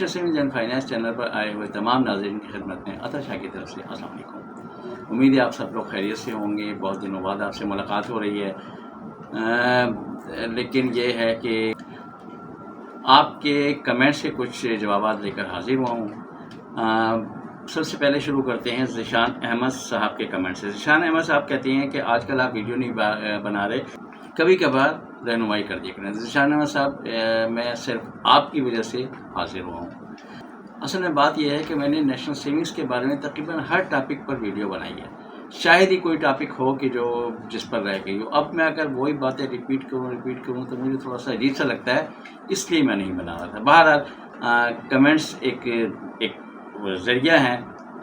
National savings and finance channel پر آئے ہوئے تمام ناظرین کی خدمت میں عطا شاہ کی طرف سے السلام علیکم۔ امید ہے آپ سب لوگ خیریت سے ہوں گے۔ بہت دنوں بعد آپ سے ملاقات ہو رہی ہے، لیکن یہ ہے کہ آپ کے کمنٹ سے کچھ جوابات لے کر حاضر ہوا ہوں۔ سب سے پہلے شروع کرتے ہیں ذیشان احمد صاحب کے کمنٹ سے۔ ذیشان احمد صاحب کہتے ہیں کہ آج کل آپ ویڈیو نہیں بنا رہے، کبھی کبھار رہنمائی کر دیا کریں۔ ذیشان احمد صاحب، میں صرف آپ کی وجہ سے حاضر ہوا ہوں۔ اصل میں بات یہ ہے کہ میں نے نیشنل سیونگز کے بارے میں تقریباً ہر ٹاپک پر ویڈیو بنائی ہے، شاید ہی کوئی ٹاپک ہو کہ جس پر رہ گئی ہو۔ اب میں اگر وہی باتیں ریپیٹ کروں تو مجھے تھوڑا سا عجیب سا لگتا ہے، اس لیے میں نہیں بنا رہا تھا۔ بہرحال کمنٹس ایک ذریعہ ہیں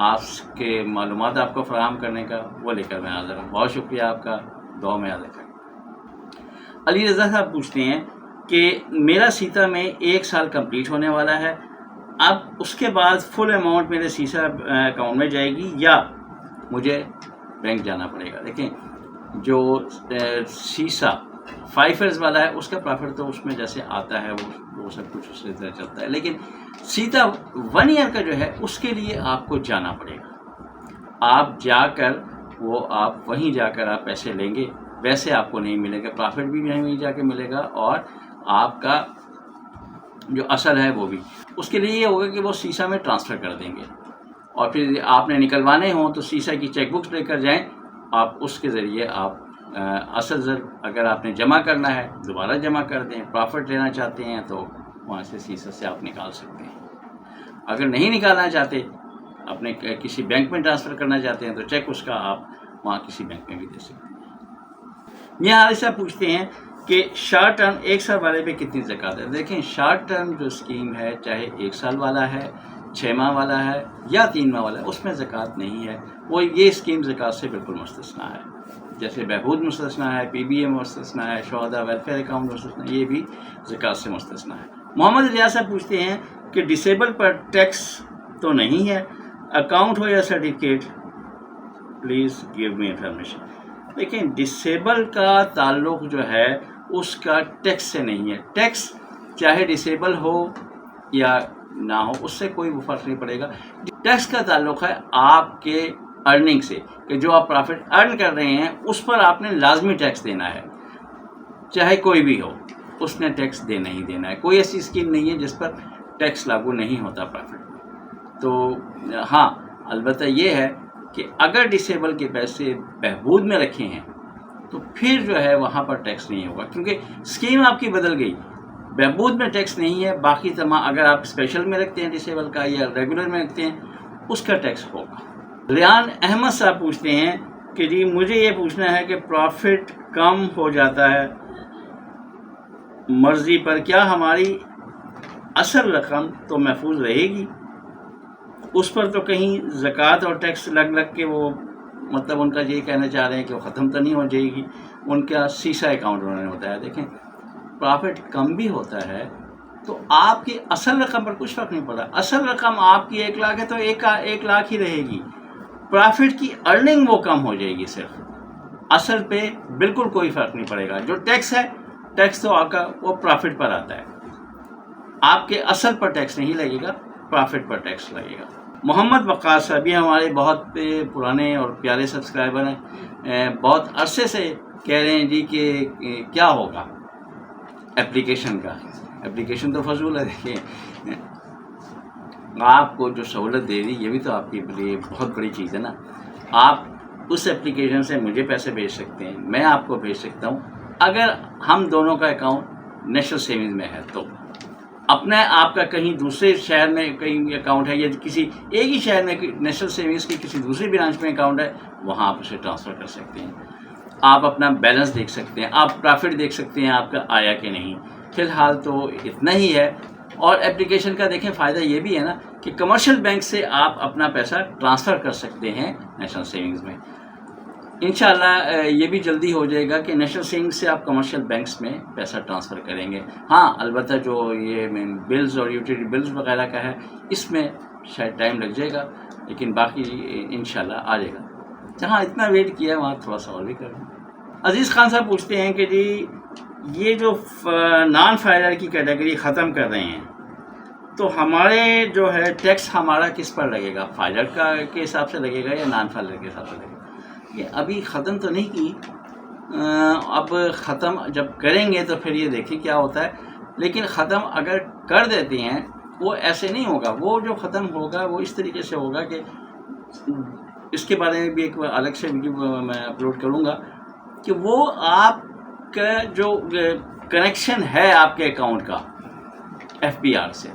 آپ کے معلومات آپ کو فراہم کرنے کا، وہ لے کر میں حاضر ہوں۔ بہت شکریہ آپ کا، دعا میں یاد رکھیں۔ علی رضا صاحب پوچھتے ہیں کہ میرا سیتا میں 1 سال کمپلیٹ ہونے والا ہے، اب اس کے بعد فل اماؤنٹ میرے سیسا اکاؤنٹ میں جائے گی یا مجھے بینک جانا پڑے گا؟ دیکھیں، جو سیسا 5 ایئرز والا ہے اس کا پروفٹ تو اس میں جیسے آتا ہے وہ سب کچھ اس سے طرح چلتا ہے، لیکن سیتا 1 ایئر کا جو ہے اس کے لیے آپ کو جانا پڑے گا۔ آپ جا کر آپ وہیں جا کر آپ پیسے لیں گے، ویسے آپ کو نہیں ملے گا، پروفٹ بھی نہیں جا کے ملے گا، اور آپ کا جو اصل ہے وہ بھی۔ اس کے لیے یہ ہوگا کہ وہ سیسا میں ٹرانسفر کر دیں گے، اور پھر آپ نے نکلوانے ہوں تو سیسا کی چیک بکس لے کر جائیں، آپ اس کے ذریعے آپ اصل اگر آپ نے جمع کرنا ہے دوبارہ جمع کر دیں، پروفٹ لینا چاہتے ہیں تو وہاں سے سیسا سے آپ نکال سکتے ہیں۔ اگر نہیں نکالنا چاہتے، اپنے کسی بینک میں ٹرانسفر کرنا چاہتے ہیں تو چیک اس کا آپ وہاں کسی بینک میں بھی دے سکتے ہیں۔ میاں حارث صاحب پوچھتے ہیں کہ شارٹ ٹرم 1 سال والے پہ کتنی زکوٰۃ ہے؟ دیکھیں، شارٹ ٹرم جو اسکیم ہے، چاہے 1 سال والا ہے، 6 ماہ والا ہے یا 3 ماہ والا ہے، اس میں زکوٰۃ نہیں ہے۔ وہ یہ اسکیم زکوٰۃ سے بالکل مستثنیٰ ہے، جیسے بہبود مستثنیٰ ہے، پی بی اے مستثنیٰ ہے، شہداء ویلفیئر اکاؤنٹ مستثنیٰ، یہ بھی زکوٰۃ سے مستثنیٰ ہے۔ محمد ریاض صاحب پوچھتے ہیں کہ ڈسیبل پر ٹیکس تو نہیں ہے، اکاؤنٹ ہو یا certificate, please give me information. لیکن ڈسیبل کا تعلق جو ہے اس کا ٹیکس سے نہیں ہے۔ ٹیکس چاہے ڈسیبل ہو یا نہ ہو، اس سے کوئی فرق نہیں پڑے گا۔ ٹیکس کا تعلق ہے آپ کے ارننگ سے، کہ جو آپ پروفٹ ارن کر رہے ہیں اس پر آپ نے لازمی ٹیکس دینا ہے، چاہے کوئی بھی ہو، اس نے ٹیکس دینا ہی دینا ہے۔ کوئی ایسی اسکیم نہیں ہے جس پر ٹیکس لاگو نہیں ہوتا پروفٹ میں۔ تو ہاں، البتہ یہ ہے کہ اگر ڈسیبل کے پیسے بہبود میں رکھے ہیں تو پھر جو ہے وہاں پر ٹیکس نہیں ہوگا، کیونکہ اسکیم آپ کی بدل گئی۔ بہبود میں ٹیکس نہیں ہے، باقی تمام اگر آپ اسپیشل میں رکھتے ہیں ڈسیبل کا یا ریگولر میں رکھتے ہیں اس کا ٹیکس ہوگا۔ ریان احمد صاحب پوچھتے ہیں کہ جی مجھے یہ پوچھنا ہے کہ پروفٹ کم ہو جاتا ہے مرضی پر، کیا ہماری اصل رقم تو محفوظ رہے گی؟ اس پر تو کہیں زکوٰۃ اور ٹیکس لگ کے وہ مطلب ان کا یہ کہنا چاہ رہے ہیں کہ وہ ختم تو نہیں ہو جائے گی، ان کا سیسا اکاؤنٹ انہوں نے بتایا۔ دیکھیں، پروفٹ کم بھی ہوتا ہے تو آپ کی اصل رقم پر کچھ فرق نہیں پڑا۔ اصل رقم آپ کی 1 لاکھ ہے تو 1 لاکھ ہی رہے گی، پروفٹ کی ارننگ وہ کم ہو جائے گی، صرف اصل پہ بالکل کوئی فرق نہیں پڑے گا۔ جو ٹیکس ہے، ٹیکس تو آپ کا وہ پروفٹ پر آتا ہے، آپ کے اصل پر ٹیکس نہیں لگے گا، پروفٹ پر ٹیکس لگے گا۔ محمد وقاص صاحب، یہ ہمارے بہت پرانے اور پیارے سبسکرائبر ہیں، بہت عرصے سے کہہ رہے ہیں جی کہ کیا ہوگا اپلیکیشن کا۔ اپلیکیشن تو فضول ہے، دیکھیں آپ کو جو سہولت دے دی یہ بھی تو آپ کے لیے بہت بڑی چیز ہے نا۔ آپ اس اپلیکیشن سے مجھے پیسے بھیج سکتے ہیں، میں آپ کو بھیج سکتا ہوں، اگر ہم دونوں کا اکاؤنٹ نیشنل سیونگز میں ہے تو۔ اپنا آپ کا کہیں دوسرے شہر میں کہیں اکاؤنٹ ہے یا کسی ایک ہی شہر میں نیشنل سیونگز کی کسی دوسری برانچ میں اکاؤنٹ ہے، وہاں آپ اسے ٹرانسفر کر سکتے ہیں، آپ اپنا بیلنس دیکھ سکتے ہیں، آپ پروفٹ دیکھ سکتے ہیں آپ کا آیا کہ نہیں۔ فی الحال تو اتنا ہی ہے۔ اور اپلیکیشن کا دیکھیں فائدہ یہ بھی ہے نا کہ کمرشل بینک سے آپ اپنا پیسہ ٹرانسفر کر سکتے ہیں نیشنل سیونگز میں۔ انشاءاللہ یہ بھی جلدی ہو جائے گا کہ نیشنل سیونگز سے آپ کمرشل بینکس میں پیسہ ٹرانسفر کریں گے۔ ہاں، البتہ جو یہ بلز اور یوٹیلیٹی بلز وغیرہ کا ہے اس میں شاید ٹائم لگ جائے گا، لیکن باقی انشاءاللہ آ جائے گا۔ جہاں اتنا ویٹ کیا ہے وہاں تھوڑا سا اور بھی کریں۔ عزیز خان صاحب پوچھتے ہیں کہ جی یہ جو نان فائلر کی کیٹیگری ختم کر رہے ہیں تو ہمارے جو ہے ٹیکس ہمارا کس پر لگے گا؟ فائلر کا کے حساب سے لگے گا یا نان فائلر کے حساب سے لگے گا؟ یہ ابھی ختم تو نہیں کی، اب ختم جب کریں گے تو پھر یہ دیکھیں کیا ہوتا ہے. لیکن ختم اگر کر دیتے ہیں وہ ایسے نہیں ہوگا، وہ جو ختم ہوگا وہ اس طریقے سے ہوگا کہ اس کے بارے میں بھی ایک الگ سے ویڈیو میں اپلوڈ کروں گا کہ وہ آپ کا جو کنیکشن ہے آپ کے اکاؤنٹ کا ایف پی آر سے،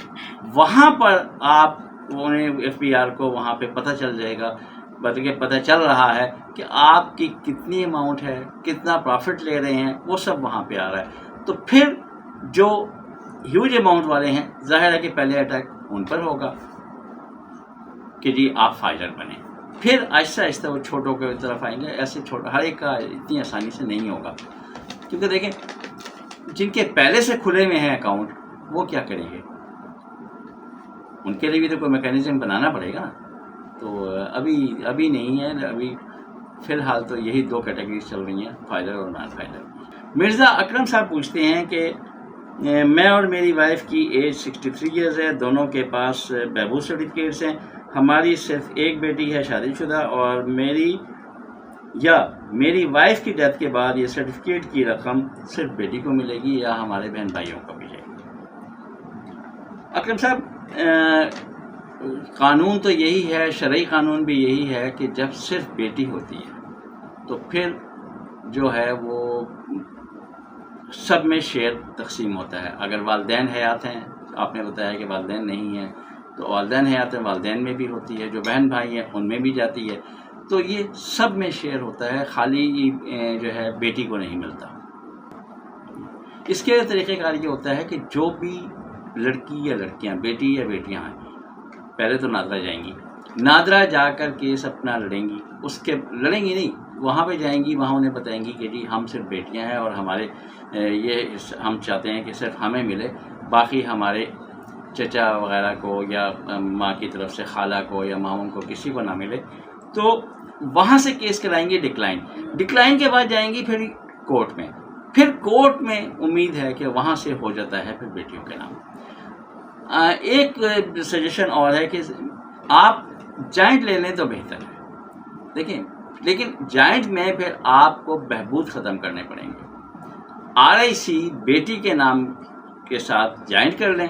وہاں پر آپ ایف پی آر کو وہاں پہ پتہ چل جائے گا، بلکہ پتہ چل رہا ہے کہ آپ کی کتنی اماؤنٹ ہے، کتنا پروفٹ لے رہے ہیں، وہ سب وہاں پہ آ رہا ہے. تو پھر جو ہیوج اماؤنٹ والے ہیں ظاہر ہے کہ پہلے اٹیک ان پر ہوگا کہ جی آپ فائلر بنیں، پھر آہستہ آہستہ وہ چھوٹوں کی طرف آئیں گے. ایسے چھوٹا ہر ایک کا اتنی آسانی سے نہیں ہوگا، کیونکہ دیکھیں جن کے پہلے سے کھلے ہوئے ہیں اکاؤنٹ وہ کیا کریں گے، ان کے لیے بھی تو کوئی میکینزم بنانا پڑے گا نا. تو ابھی نہیں ہے، ابھی فی الحال تو یہی دو کیٹیگریز چل رہی ہیں، فائلر اور نان فائلر. مرزا اکرم صاحب پوچھتے ہیں کہ میں اور میری وائف کی ایج 63 ایئرز ہے، دونوں کے پاس بہبود سرٹیفکیٹس ہیں. ہماری صرف ایک بیٹی ہے شادی شدہ، اور میری وائف کی ڈیتھ کے بعد یہ سرٹیفکیٹ کی رقم صرف بیٹی کو ملے گی یا ہمارے بہن بھائیوں کو ملے گی؟ اکرم صاحب، قانون تو یہی ہے، شرعی قانون بھی یہی ہے کہ جب صرف بیٹی ہوتی ہے تو پھر جو ہے وہ سب میں شیئر تقسیم ہوتا ہے. اگر والدین حیات ہیں، آپ نے بتایا کہ والدین نہیں ہیں، تو والدین حیات ہیں، والدین میں بھی ہوتی ہے، جو بہن بھائی ہیں ان میں بھی جاتی ہے. تو یہ سب میں شیئر ہوتا ہے، خالی جو ہے بیٹی کو نہیں ملتا. اس کے طریقہ کار یہ ہوتا ہے کہ جو بھی لڑکی یا لڑکیاں، بیٹی یا بیٹیاں ہیں، پہلے تو نادرا جائیں گی، نادرا جا کر کیس اپنا لڑیں گی. لڑیں گی نہیں، وہاں پہ جائیں گی، وہاں انہیں بتائیں گی کہ جی ہم صرف بیٹیاں ہیں اور ہمارے ہم چاہتے ہیں کہ صرف ہمیں ملے، باقی ہمارے چچا وغیرہ کو یا ماں کی طرف سے خالہ کو یا ماموں کو کسی کو نہ ملے. تو وہاں سے کیس کرائیں گے ڈکلائن کے بعد جائیں گی پھر کورٹ میں. پھر کورٹ میں امید ہے کہ وہاں سے ہو جاتا ہے پھر بیٹیوں کے نام. ایک سجیشن اور ہے کہ آپ جوائنٹ لے لیں تو بہتر ہے. دیکھیں لیکن جوائنٹ میں پھر آپ کو بہبود ختم کرنے پڑیں گے. RIC بیٹی کے نام کے ساتھ جوائنٹ کر لیں،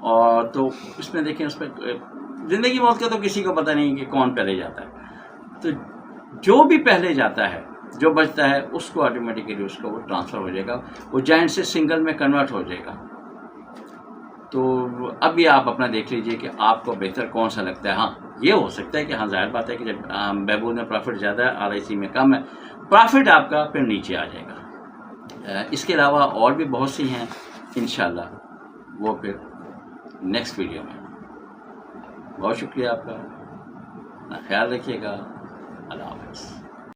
اور تو اس میں دیکھیں اس پہ زندگی موت کا تو کسی کو پتہ نہیں کہ کون پہلے جاتا ہے. تو جو بھی پہلے جاتا ہے، جو بچتا ہے، اس کو آٹومیٹیکلی اس کو وہ ٹرانسفر ہو جائے گا، وہ جوائنٹ سے سنگل میں کنورٹ ہو جائے گا. تو اب بھی آپ اپنا دیکھ لیجئے کہ آپ کو بہتر کون سا لگتا ہے. ہاں یہ ہو سکتا ہے کہ ظاہر بات ہے کہ جب بہبود میں پروفٹ زیادہ ہے، RIC میں کم ہے، پروفٹ آپ کا پھر نیچے آ جائے گا. اس کے علاوہ اور بھی بہت سی ہیں، انشاءاللہ وہ پھر نیکسٹ ویڈیو میں. بہت شکریہ آپ کا، خیال رکھیے گا.